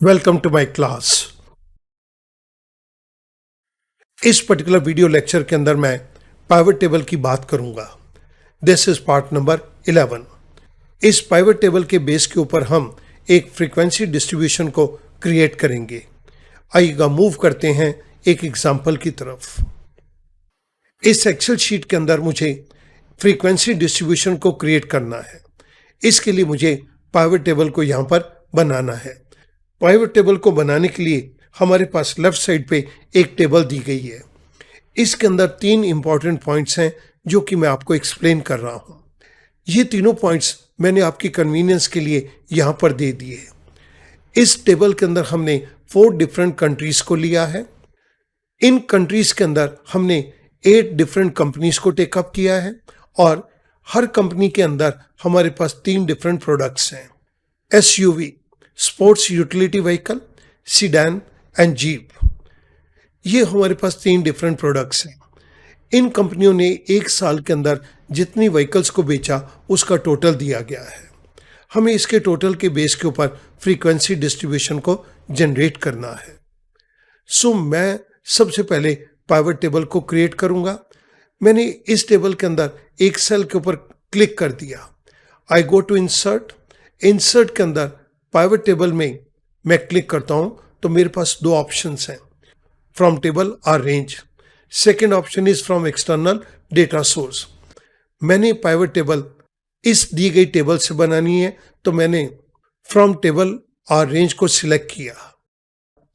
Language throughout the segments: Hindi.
Welcome to my class. इस पर्टिकुलर वीडियो लेक्चर के अंदर मैं पाइवट टेबल की बात करूंगा। This is part number 11। इस पाइवट टेबल के बेस के ऊपर हम एक फ्रीक्वेंसी डिस्ट्रीब्यूशन को क्रिएट करेंगे। आइएगा मूव करते हैं एक एग्जाम्पल की तरफ। इस एक्सेल शीट के अंदर मुझे फ्रीक्वेंसी डिस्ट्रीब्यूशन को क्रिएट करना है। इसके लिए मुझे पाइवट टेबल को यहाँ पर बनाना है। पाइवट टेबल को बनाने के लिए हमारे पास लेफ्ट साइड पे एक टेबल दी गई है। इसके अंदर 3 इंपॉर्टेंट पॉइंट्स हैं जो कि मैं आपको एक्सप्लेन कर रहा हूं। ये तीनों पॉइंट्स मैंने आपकी कन्वीनियंस के लिए यहां पर दे दिए। इस टेबल के अंदर हमने 4 डिफरेंट कंट्रीज को लिया है। इन कंट्रीज के अंदर हमने 8 डिफरेंट कंपनीज को टेकअप किया है और हर कंपनी के अंदर हमारे पास 3 डिफरेंट प्रोडक्ट्स हैं। SUV, sports utility vehicle, sedan and jeep. ये हमारे पास 3 डिफरेंट प्रोडक्ट्स हैं। इन कंपनियों ने एक साल के अंदर जितनी व्हीकल्स को बेचा उसका टोटल दिया गया है। हमें इसके टोटल के बेस के ऊपर फ्रीक्वेंसी डिस्ट्रीब्यूशन को जनरेट करना है। सो मैं सबसे पहले पाइवट टेबल को क्रिएट करूंगा। मैंने इस टेबल के अंदर एक सेल के ऊपर क्लिक कर दिया। आई गो टू इंसर्ट। इंसर्ट के अंदर पाइवट टेबल में मैं क्लिक करता हूं तो मेरे पास 2 ऑप्शंस हैं, फ्रॉम टेबल और range. Second option is from external data source. मैंने पाइवट टेबल इस दी गई टेबल से बनानी है तो मैंने फ्रॉम टेबल और रेंज को सिलेक्ट किया।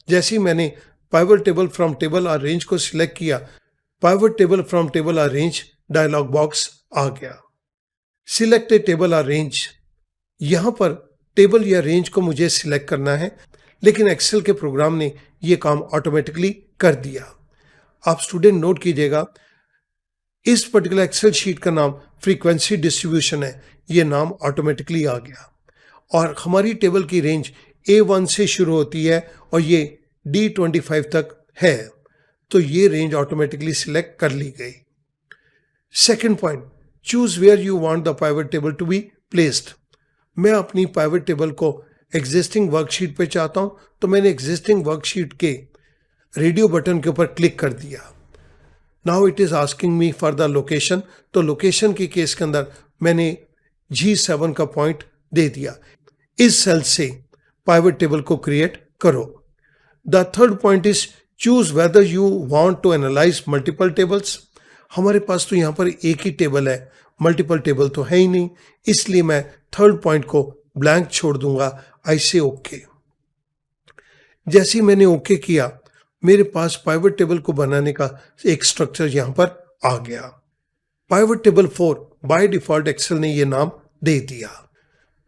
जैसे ही मैंने पाइवट टेबल फ्रॉम टेबल और रेंज को सिलेक्ट किया, पाइवट टेबल फ्रॉम टेबल और रेंज डायलॉग बॉक्स आ गया। सिलेक्ट ए टेबल और रेंज। यहां पर टेबल या रेंज को मुझे सिलेक्ट करना है, लेकिन एक्सेल के प्रोग्राम ने ये काम ऑटोमेटिकली कर दिया। आप स्टूडेंट नोट कीजिएगा, इस पर्टिकुलर एक्सेल शीट का नाम फ्रीक्वेंसी डिस्ट्रीब्यूशन है। ये नाम ऑटोमेटिकली आ गया और हमारी टेबल की रेंज A1 से शुरू होती है और ये D25 तक है, तो ये रेंज ऑटोमेटिकली सिलेक्ट कर ली गई। Second point, choose where you want the pivot table to be placed. मैं अपनी पाइवट टेबल को एग्जिस्टिंग वर्कशीट पे चाहता हूं तो मैंने एग्जिस्टिंग वर्कशीट के रेडियो बटन के ऊपर क्लिक कर दिया। Now it is asking me for the location. तो लोकेशन के केस के अंदर मैंने G7 का पॉइंट दे दिया। इस सेल से पाइवट टेबल को क्रिएट करो। The third point is choose whether you want to analyse multiple tables. हमारे पास तो यहां पर एक ही टेबल है, मल्टीपल टेबल तो है ही नहीं, इसलिए मैं थर्ड पॉइंट को ब्लैंक छोड़ दूंगा। आई से ओके। जैसे ही मैंने ओके किया, मेरे पास पाइवट टेबल को बनाने का एक स्ट्रक्चर यहां पर आ गया। Pivot table 4 by default Excel ने यह नाम दे दिया।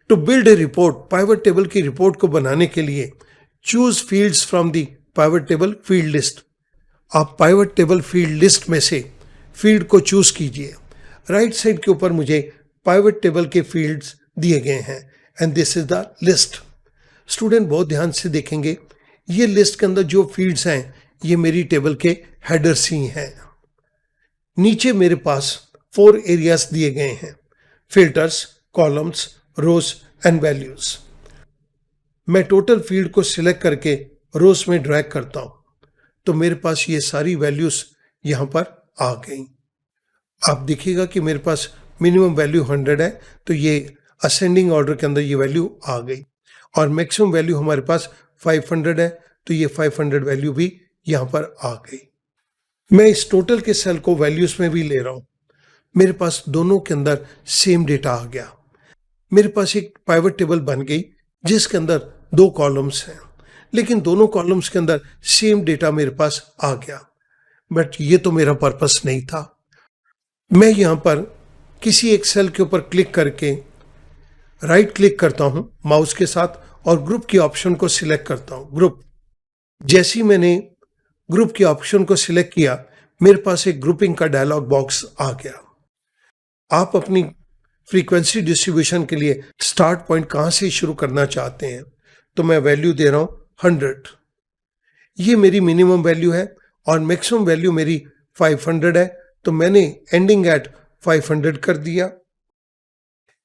To build a report, pivot table की रिपोर्ट को बनाने के लिए choose fields from the pivot table field list. आप पाइवट टेबल फील्ड लिस्ट में से फील्ड को चूज कीजिए। राइट साइड के ऊपर मुझे पाइवट टेबल के फील्ड्स दिए गए हैं and this is the list. Student बहुत ध्यान से देखेंगे, ये लिस्ट के अंदर जो फील्ड्स हैं ये मेरी टेबल के हेडर्स ही हैं। नीचे मेरे पास 4 एरियाज दिए गए हैं, filters, columns, rows and values. मैं टोटल फील्ड को सिलेक्ट करके रोज में ड्रैग करता हूं तो मेरे पास ये सारी वैल्यूज यहां पर आ गई। आप देखिएगा कि मेरे पास मिनिमम वैल्यू 100 है तो ये असेंडिंग ऑर्डर के अंदर ये वैल्यू आ गई, और मैक्सिमम वैल्यू हमारे पास 500 है तो ये 500 वैल्यू भी यहां पर आ गई। मैं इस टोटल के सेल को वैल्यूज में भी ले रहा हूं। मेरे पास दोनों के अंदर सेम डेटा आ गया। मेरे पास एक पाइवट टेबल बन गई जिसके अंदर 2 कॉलम्स हैं, लेकिन दोनों कॉलम्स के अंदर सेम डेटा मेरे पास आ गया। बट ये तो मेरा पर्पस नहीं था। मैं यहां पर किसी एक सेल के ऊपर क्लिक करके राइट क्लिक करता हूं माउस के साथ और ग्रुप की ऑप्शन को सिलेक्ट करता हूं, ग्रुप। जैसे ही मैंने ग्रुप की ऑप्शन को सिलेक्ट किया, मेरे पास एक ग्रुपिंग का डायलॉग बॉक्स आ गया। आप अपनी फ्रीक्वेंसी डिस्ट्रीब्यूशन के लिए स्टार्ट पॉइंट कहां से शुरू करना चाहते हैं, तो मैं वैल्यू दे रहा हूं 100। ये मेरी मिनिमम वैल्यू है और मैक्सिमम वैल्यू मेरी 500 है, तो मैंने एंडिंग एट 500 कर दिया।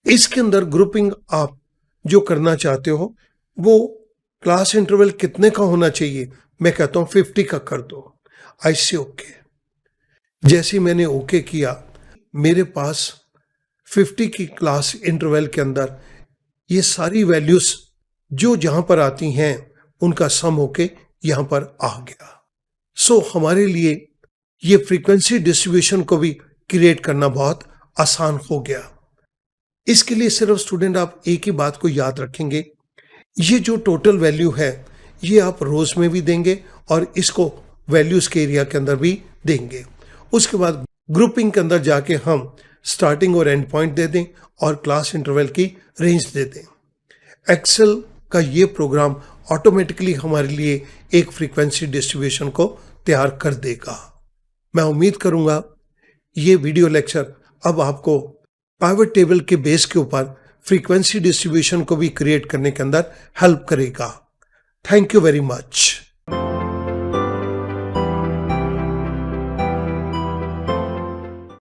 इसके अंदर ग्रुपिंग आप जो करना चाहते हो वो क्लास इंटरवल कितने का होना चाहिए? मैं कहता हूं 50 का कर दो। आई से ओके। जैसे ही मैंने ओके किया, मेरे पास 50 की क्लास इंटरवल के अंदर ये सारी वैल्यूज जो जहां पर आती हैं उनका सम होके यहां पर आ गया। सो हमारे लिए ये फ्रीक्वेंसी डिस्ट्रीब्यूशन को भी क्रिएट करना बहुत आसान हो गया। इसके लिए सिर्फ स्टूडेंट आप एक ही बात को याद रखेंगे, ये जो टोटल वैल्यू है ये आप रोज में भी देंगे और इसको वैल्यूज के एरिया के अंदर भी देंगे। उसके बाद ग्रुपिंग के अंदर जाके हम स्टार्टिंग और एंड पॉइंट दे दें और क्लास इंटरवल की रेंज दे दें। एक्सेल का ये प्रोग्राम ऑटोमेटिकली हमारे लिए एक फ्रीक्वेंसी डिस्ट्रीब्यूशन को तैयार कर देगा। मैं उम्मीद करूंगा ये वीडियो लेक्चर अब आपको पाइवट टेबल के बेस के ऊपर फ्रीक्वेंसी डिस्ट्रीब्यूशन को भी क्रिएट करने के अंदर हेल्प करेगा। Thank you very much.